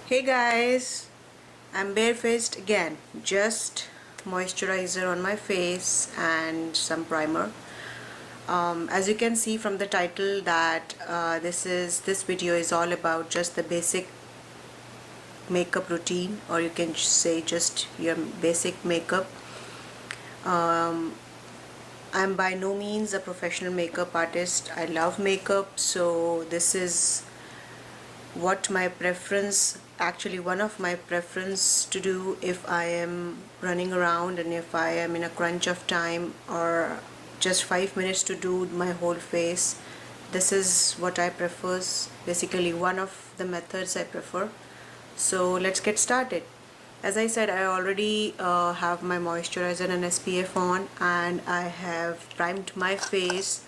Hey guys, I'm barefaced again. Just moisturizer on my face and some primer. As you can see from the title that this video is all about just the basic makeup routine, or you can say just your basic makeup. I'm by no means a professional makeup artist. I love makeup, so this is what my preference, actually one of my preference to do if I am running around and if I am in a crunch of time or just 5 minutes to do my whole face. This is what I prefer, basically one of the methods I prefer. So let's get started. As I said, I already have my moisturizer and SPF on, and I have primed my face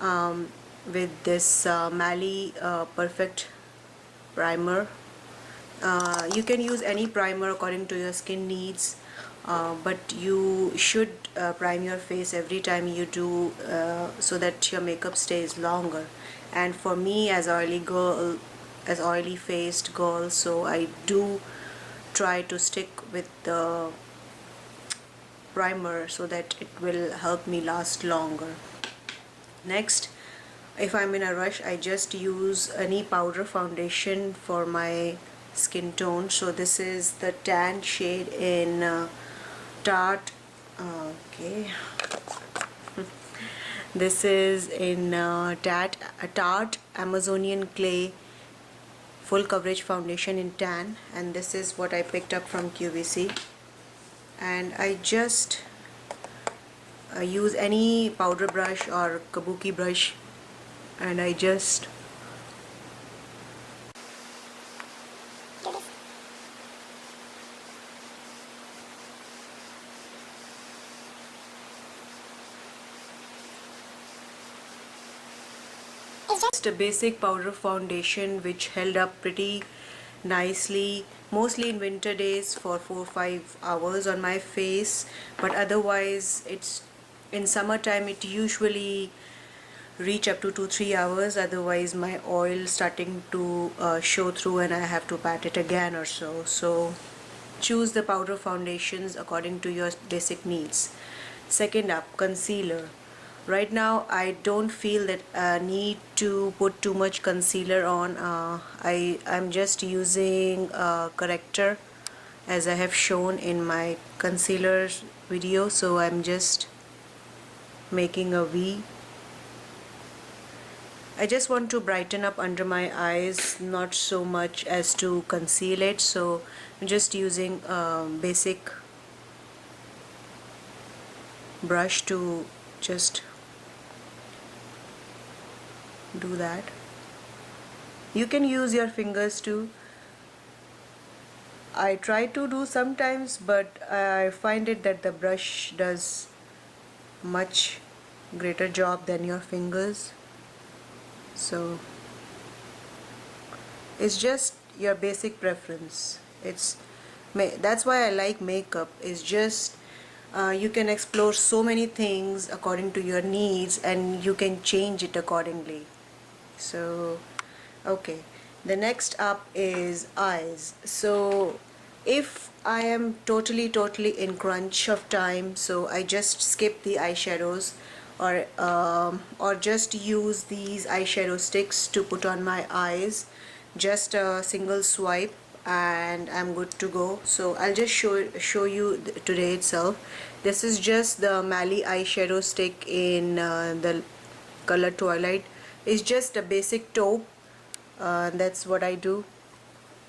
with this Mallys Perfect primer. You can use any primer according to your skin needs, but you should prime your face every time you do, so that your makeup stays longer. And for me, as oily faced girl, so I do try to stick with the primer so that it will help me last longer. Next, if I'm in a rush, I just use any powder foundation for my skin tone. So this is the tan shade in Tarte. Okay, this is in Tarte Amazonian Clay full coverage foundation in tan, and this is what I picked up from QVC. And I just use any powder brush or kabuki brush, and I just a basic powder foundation which held up pretty nicely, mostly in winter days, for 4-5 hours on my face. But otherwise, it's in summertime it usually reach up to 2-3 hours. Otherwise my oil starting to show through and I have to pat it again or so choose the powder foundations according to your basic needs. Second up, concealer. Right now I don't feel that I need to put too much concealer on. I'm just using corrector, as I have shown in my concealer video. So I'm just making a V. I just want to brighten up under my eyes, not so much as to conceal it. So I'm just using a basic brush to just do that. You can use your fingers too. I try to do sometimes, but I find it that the brush does much greater job than your fingers. So it's just your basic preference. That's why I like makeup. It's just you can explore so many things according to your needs, and you can change it accordingly. So okay, the next up is eyes. So if I am totally in crunch of time, so I just skip the eyeshadows, or just use these eyeshadow sticks to put on my eyes. Just a single swipe and I'm good to go. So I'll just show you today itself. This is just the Mallys eyeshadow stick in the color Twilight. It's just a basic taupe. That's what I do.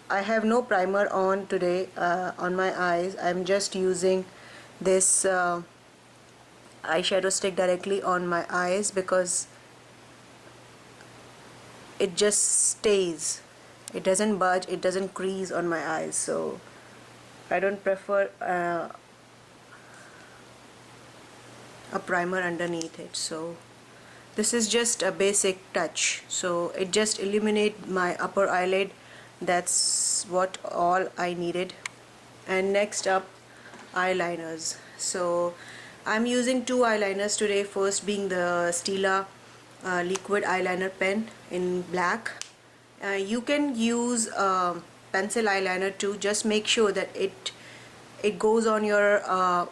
I have no primer on today on my eyes. I'm just using this eyeshadow stick directly on my eyes because it just stays. It doesn't budge, it doesn't crease on my eyes. So I don't prefer a primer underneath it. So this is just a basic touch, so it just illuminates my upper eyelid. That's what all I needed. And next up, eyeliners. So I'm using two eyeliners today. First being the Stila liquid eyeliner pen in black. You can use pencil eyeliner too, just make sure that it goes on your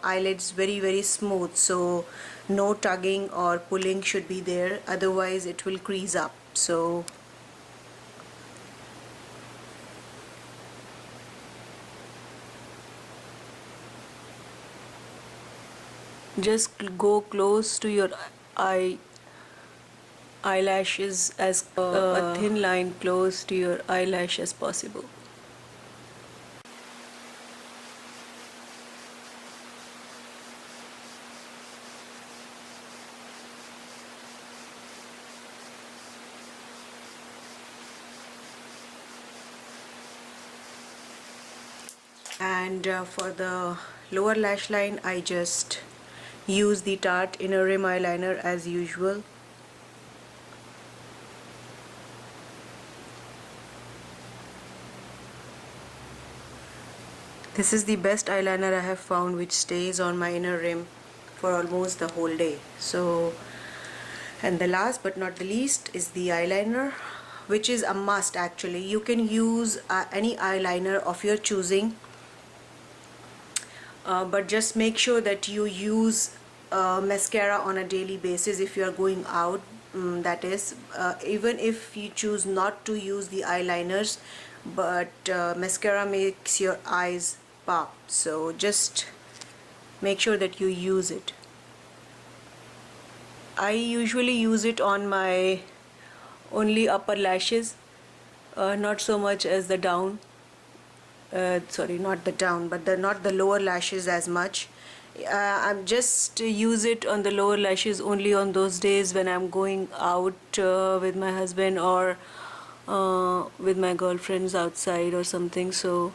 eyelids very smooth, so no tugging or pulling should be there, otherwise it will crease up. So just go close to your eyelashes, as a thin line close to your eyelash as possible. And for the lower lash line, I just use the Tarte inner rim eyeliner as usual. This is the best eyeliner I have found, which stays on my inner rim for almost the whole day. So, and the last but not the least is the eyeliner, which is a must actually. You can use any eyeliner of your choosing, but just make sure that you use mascara on a daily basis if you are going out. That is, even if you choose not to use the eyeliners, but mascara makes your eyes pop, so just make sure that you use it. I usually use it on my only upper lashes, not so much as the down. Sorry, not the down, but not the lower lashes as much. I'm just use it on the lower lashes only on those days when I'm going out with my husband or with my girlfriends outside or something. So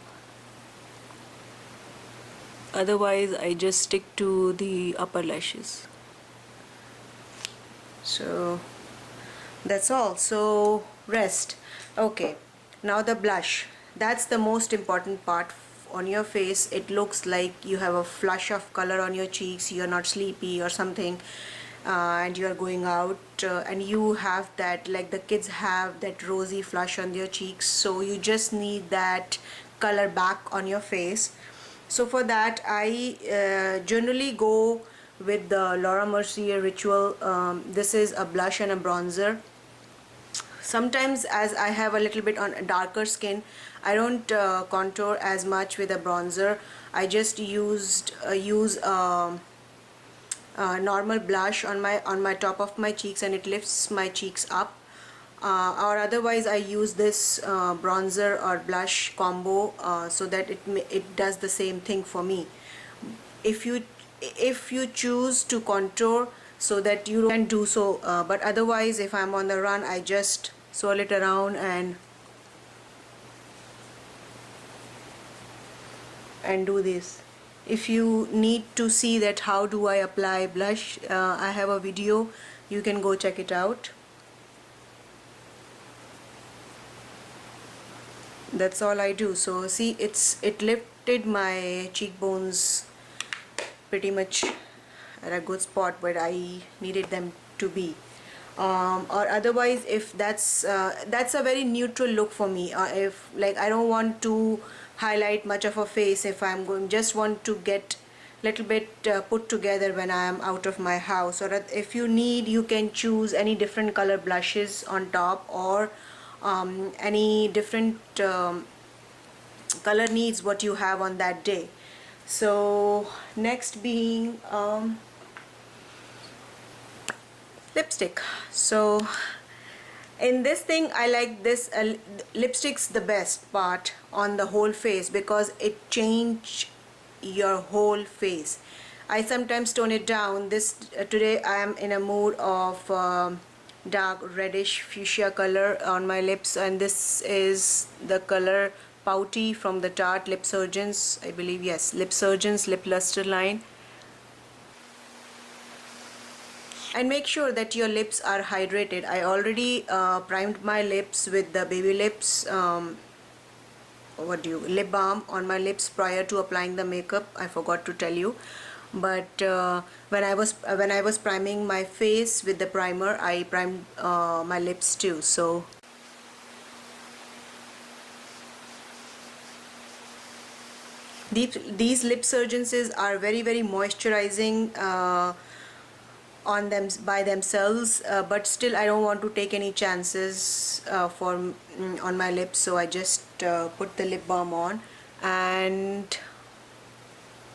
otherwise I just stick to the upper lashes. So that's all. So rest. Okay, now the blush. That's the most important part on your face. It looks like you have a flush of color on your cheeks, you're not sleepy or something, and you're going out and you have that, like the kids have that rosy flush on their cheeks, so you just need that color back on your face. So for that I generally go with the Laura Mercier Ritual. This is a blush and a bronzer. Sometimes, as I have a little bit on darker skin, I don't contour as much with a bronzer. I just use normal blush on my top of my cheeks, and it lifts my cheeks up. Or otherwise I use this bronzer or blush combo, so that it does the same thing for me. If you choose to contour, so that you can do so, but otherwise if I'm on the run, I just swirl it around and do this. If you need to see that how do I apply blush, I have a video, you can go check it out. That's all I do. So see, it lifted my cheekbones pretty much at a good spot where I needed them to be. Or otherwise, if that's a very neutral look for me. If like I don't want to highlight much of a face, if I'm going, just want to get little bit put together when I am out of my house. Or if you need, you can choose any different color blushes on top, or any different color needs what you have on that day. So next being lipstick. So in this thing I like this lipstick's the best part on the whole face, because it change your whole face. I sometimes tone it down. This today I am in a mood of dark reddish fuchsia color on my lips, and this is the color Pouty from the Tarte Lip Surgence, I believe, yes, Lip Surgence Lip Luster line. And make sure that your lips are hydrated. I already primed my lips with the Babylips lip balm on my lips prior to applying the makeup. I forgot to tell you, but when I was priming my face with the primer, I primed my lips too. So These lip surgences are very moisturizing on them by themselves, but still I don't want to take any chances on my lips, so I just put the lip balm on, and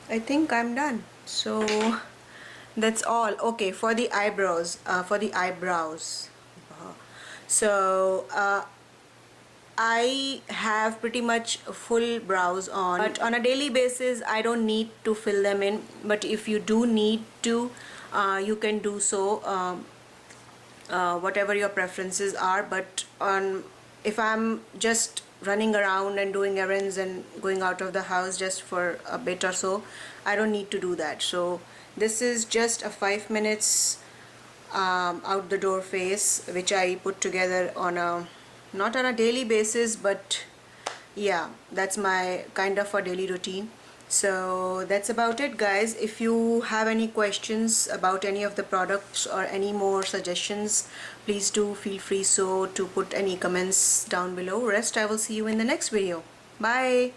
I think I'm done. So that's all. Okay, for the eyebrows, so I have pretty much full brows on, but on a daily basis I don't need to fill them in, but if you do need to, you can do so, whatever your preferences are. But if I'm just running around and doing errands and going out of the house just for a bit or so, I don't need to do that. So this is just a 5 minutes out the door face, which I put together on a, not on a daily basis, but yeah, that's my kind of a daily routine. So that's about it, guys. If you have any questions about any of the products or any more suggestions, please do feel free to put any comments down below. Rest, I will see you in the next video. Bye.